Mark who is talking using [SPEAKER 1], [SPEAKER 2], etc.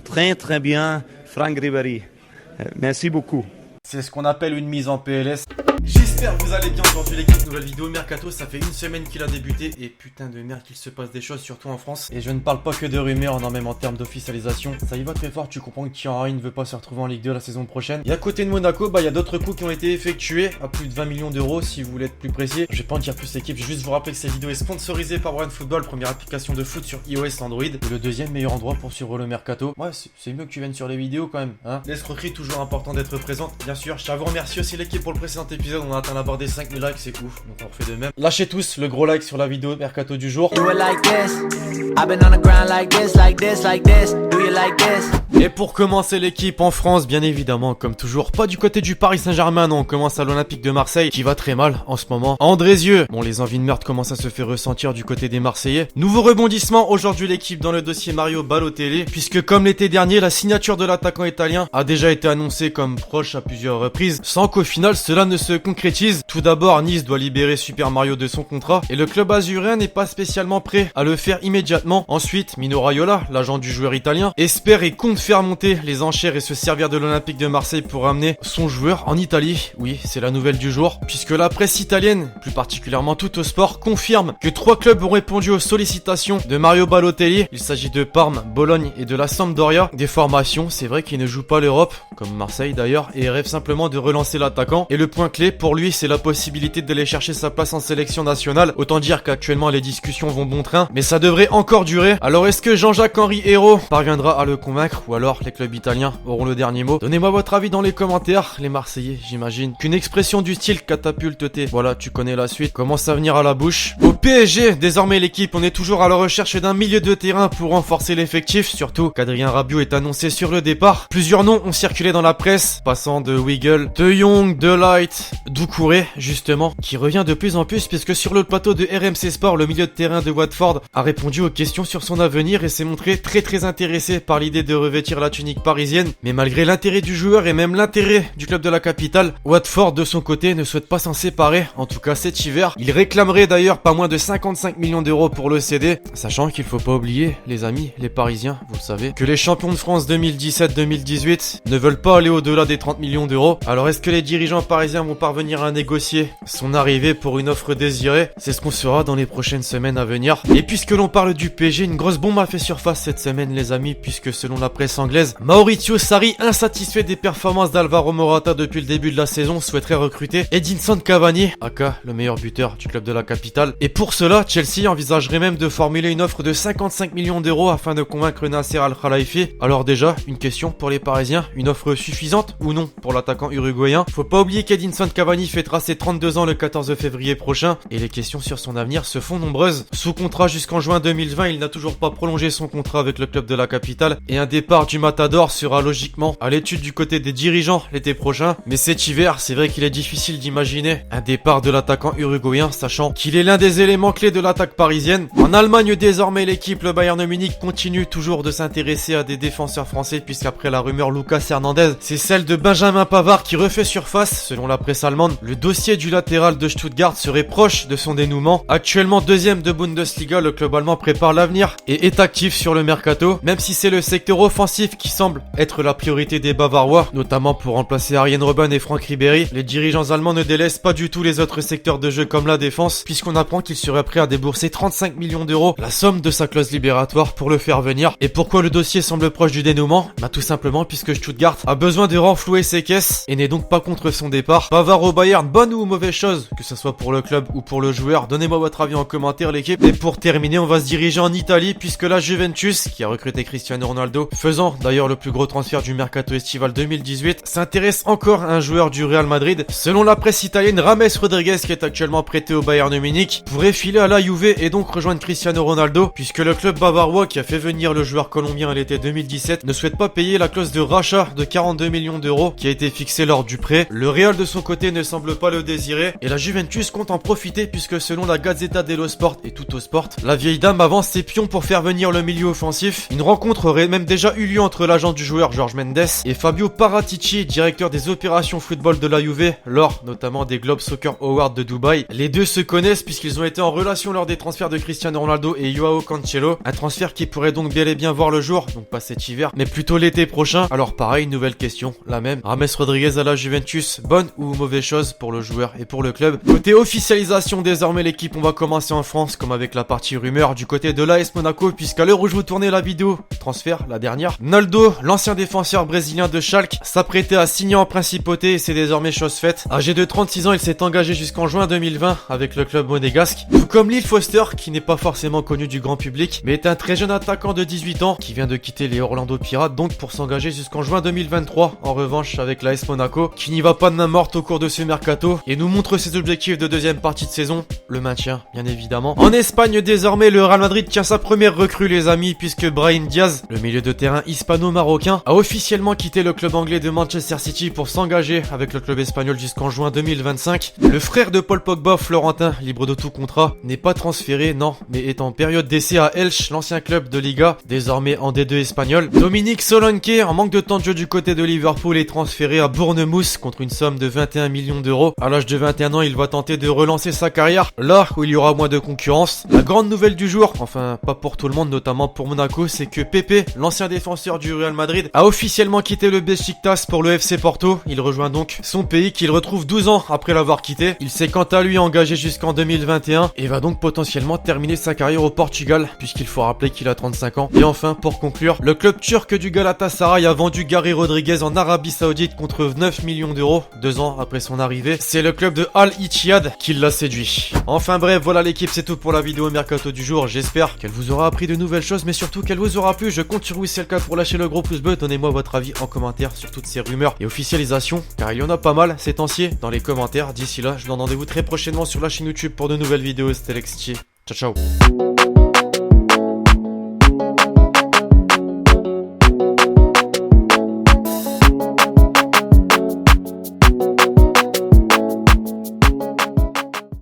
[SPEAKER 1] Très très bien, Franck Ribéry. Merci beaucoup.
[SPEAKER 2] C'est ce qu'on appelle une mise en PLS. J'espère que vous allez bien aujourd'hui l'équipe, nouvelle vidéo Mercato, ça fait une semaine qu'il a débuté et putain de merde qu'il se passe des choses surtout en France. Et je ne parle pas que de rumeurs, non même en termes d'officialisation. Ça y va très fort, tu comprends que Thierry ne veut pas se retrouver en Ligue 2 la saison prochaine. Et à côté de Monaco, il y a d'autres coups qui ont été effectués à plus de 20 millions d'euros si vous voulez être plus précis. Je vais pas en dire plus l'équipe, je vais juste vous rappeler que cette vidéo est sponsorisée par Brand Football, première application de foot sur iOS et Android. Et le deuxième meilleur endroit pour suivre le Mercato. Ouais, c'est mieux que tu viennes sur les vidéos quand même, hein. L'escroquerie toujours important d'être présente, bien sûr. Je tiens à vous remercier aussi l'équipe pour le précédent épisode, on a atteint la barre des 5000 likes, c'est ouf, donc on refait de même. Lâchez tous le gros like sur la vidéo Mercato du jour. Et pour commencer l'équipe en France, bien évidemment, comme toujours, pas du côté du Paris Saint-Germain, non, on commence à l'Olympique de Marseille, qui va très mal en ce moment. Andrézieux, bon, les envies de meurtre commencent à se faire ressentir du côté des Marseillais. Nouveau rebondissement, aujourd'hui l'équipe dans le dossier Mario Balotelli, puisque comme l'été dernier, la signature de l'attaquant italien a déjà été annoncée comme proche à plusieurs reprises, sans qu'au final cela ne se concrétise. Tout d'abord, Nice doit libérer Super Mario de son contrat, et le club azuréen n'est pas spécialement prêt à le faire immédiatement. Ensuite, Mino Raiola, l'agent du joueur italien, espère et compte faire monter les enchères et se servir de l'Olympique de Marseille pour amener son joueur en Italie. Oui, c'est la nouvelle du jour, puisque la presse italienne, plus particulièrement Tuttosport, confirme que 3 clubs ont répondu aux sollicitations de Mario Balotelli. Il s'agit de Parme, Bologne et de la Sampdoria. Des formations, c'est vrai qu'il ne joue pas l'Europe, comme Marseille d'ailleurs, et rêve simplement de relancer l'attaquant. Et le point clé pour lui, c'est la possibilité d'aller chercher sa place en sélection nationale. Autant dire qu'actuellement les discussions vont bon train, mais ça devrait encore durer. Alors est-ce que Jean-Jacques-Henri Hérault parviendra à le convaincre, ou alors les clubs italiens auront le dernier mot? Donnez-moi votre avis dans les commentaires. Les Marseillais, j'imagine qu'une expression du style catapulte-T, voilà, tu connais la suite, commence à venir à la bouche. Au PSG, désormais l'équipe, on est toujours à la recherche d'un milieu de terrain pour renforcer l'effectif, surtout qu'Adrien Rabiot est annoncé sur le départ. Plusieurs noms ont circulé dans la presse, passant de Weigl, De Jong, De Ligt, Doucouré, justement, qui revient de plus en plus puisque sur le plateau de RMC Sport, le milieu de terrain de Watford a répondu aux questions sur son avenir et s'est montré très intéressé par l'idée de revêtir la tunique parisienne. Mais malgré l'intérêt du joueur et même l'intérêt du club de la capitale, Watford de son côté ne souhaite pas s'en séparer, en tout cas cet hiver. Il réclamerait d'ailleurs pas moins de 55 millions d'euros pour le céder, sachant qu'il faut pas oublier, les amis, les Parisiens, vous le savez, que les champions de France 2017-2018 ne veulent pas aller au-delà des 30 millions d'euros. Alors est-ce que les dirigeants parisiens vont parvenir à négocier son arrivée pour une offre désirée? C'est ce qu'on saura dans les prochaines semaines à venir. Et puisque l'on parle du PSG, une grosse bombe a fait surface cette semaine les amis, puisque selon la presse anglaise, Maurizio Sarri, insatisfait des performances d'Alvaro Morata depuis le début de la saison, souhaiterait recruter Edinson Cavani, aka le meilleur buteur du club de la capitale. Et pour cela, Chelsea envisagerait même de formuler une offre de 55 millions d'euros afin de convaincre Nasser Al-Khelaifi. Alors déjà, une question pour les Parisiens, une offre suffisante ou non pour l'attaquant uruguayen? Faut pas oublier qu'Edinson Cavani fêtera ses 32 ans le 14 février prochain, et les questions sur son avenir se font nombreuses. Sous contrat jusqu'en juin 2020, il n'a toujours pas prolongé son contrat avec le club de la capitale, et un départ du Matador sera logiquement à l'étude du côté des dirigeants l'été prochain. Mais cet hiver, c'est vrai qu'il est difficile d'imaginer un départ de l'attaquant uruguayen, sachant qu'il est l'un des éléments clés de l'attaque parisienne. En Allemagne désormais, l'équipe, le Bayern Munich, continue toujours de s'intéresser à des défenseurs français, puisqu'après la rumeur Lucas Hernandez, c'est celle de Benjamin Pavard qui refait surface. Selon la presse allemande, le dossier du latéral de Stuttgart serait proche de son dénouement. Actuellement deuxième de Bundesliga, le club allemand prépare l'avenir et est actif sur le mercato, même si c'est le secteur offensif qui semble être la priorité des Bavarois, notamment pour remplacer Arjen Robben et Franck Ribéry. Les dirigeants allemands ne délaissent pas du tout les autres secteurs de jeu comme la défense, puisqu'on apprend qu'ils seraient prêts à débourser 35 millions d'euros, la somme de sa clause libératoire, pour le faire venir. Et pourquoi le dossier semble proche du dénouement? Bah tout simplement puisque Stuttgart a besoin de renflouer ses caisses et n'est donc pas contre son départ. Pavard au Bayern, bonne ou mauvaise chose, que ce soit pour le club ou pour le joueur? Donnez-moi votre avis en commentaire l'équipe. Et pour terminer, on va se diriger en Italie, puisque la Juventus, qui a recruté Cristiano Ronaldo, faisant d'ailleurs le plus gros transfert du mercato estival 2018, s'intéresse encore à un joueur du Real Madrid. Selon la presse italienne, James Rodriguez, qui est actuellement prêté au Bayern Munich, pourrait filer à la Juve et donc rejoindre Cristiano Ronaldo, puisque le club bavarois qui a fait venir le joueur colombien à l'été 2017 ne souhaite pas payer la clause de rachat de 42 millions d'euros qui a été fixée lors du prêt. Le Real de son côté ne semble pas le désirer et la Juventus compte en profiter, puisque selon la Gazzetta dello Sport et Tuttosport, la vieille dame avance ses pions pour faire venir le milieu offensif. Une rencontre aurait même déjà eu eu lieu entre l'agent du joueur Jorge Mendes et Fabio Paratici, directeur des opérations football de la Juve, lors notamment des Globe Soccer Awards de Dubaï. Les deux se connaissent puisqu'ils ont été en relation lors des transferts de Cristiano Ronaldo et Joao Cancelo, un transfert qui pourrait donc bel et bien voir le jour, donc pas cet hiver, mais plutôt l'été prochain. Alors pareil, nouvelle question, la même. James Rodriguez à la Juventus, bonne ou mauvaise chose pour le joueur et pour le club? Côté officialisation, désormais l'équipe, on va commencer en France, comme avec la partie rumeur du côté de l'AS Monaco, puisqu'à l'heure où je vous tournais la vidéo, transfert, la dernière, Noldo, l'ancien défenseur brésilien de Schalke, s'apprêtait à signer en principauté et c'est désormais chose faite. Âgé de 36 ans, il s'est engagé jusqu'en juin 2020 avec le club monégasque, tout comme Lil Foster, qui n'est pas forcément connu du grand public, mais est un très jeune attaquant de 18 ans qui vient de quitter les Orlando Pirates, donc pour s'engager jusqu'en juin 2023, en revanche avec l'AS Monaco, qui n'y va pas de main morte au cours de ce mercato, et nous montre ses objectifs de deuxième partie de saison, le maintien, bien évidemment. En Espagne, désormais, le Real Madrid tient sa première recrue, les amis, puisque Brahim Diaz, le milieu de terrain hispano-marocain, a officiellement quitté le club anglais de Manchester City pour s'engager avec le club espagnol jusqu'en juin 2025. Le frère de Paul Pogba, Florentin, libre de tout contrat, n'est pas transféré, non, mais est en période d'essai à Elche, l'ancien club de Liga, désormais en D2 espagnol. Dominique Solanke, en manque de temps de jeu du côté de Liverpool, est transféré à Bournemouth contre une somme de 21 millions d'euros. À l'âge de 21 ans, il va tenter de relancer sa carrière, là où il y aura moins de concurrence. La grande nouvelle du jour, enfin pas pour tout le monde, notamment pour Monaco, c'est que Pepe, l'ancien défenseur du Real Madrid, a officiellement quitté le Beşiktaş pour le FC Porto. Il rejoint donc son pays qu'il retrouve 12 ans après l'avoir quitté. Il s'est quant à lui engagé jusqu'en 2021 et va donc potentiellement terminer sa carrière au Portugal, puisqu'il faut rappeler qu'il a 35 ans. Et enfin, pour conclure, le club turc du Galatasaray a vendu Gary Rodriguez en Arabie Saoudite contre 9 millions d'euros, 2 ans après son arrivée. C'est le club de Al Ittihad qui l'a séduit. Enfin bref, voilà l'équipe, c'est tout pour la vidéo mercato du jour. J'espère qu'elle vous aura appris de nouvelles choses, mais surtout qu'elle vous aura plu. Je compte sur vous si c'est le cas pour lâcher le gros pouce bleu. Donnez-moi votre avis en commentaire sur toutes ces rumeurs et officialisations, car il y en a pas mal ces temps-ci dans les commentaires. D'ici là, je vous donne rendez-vous très prochainement sur la chaîne YouTube pour de nouvelles vidéos. C'était Lexti. Ciao ciao.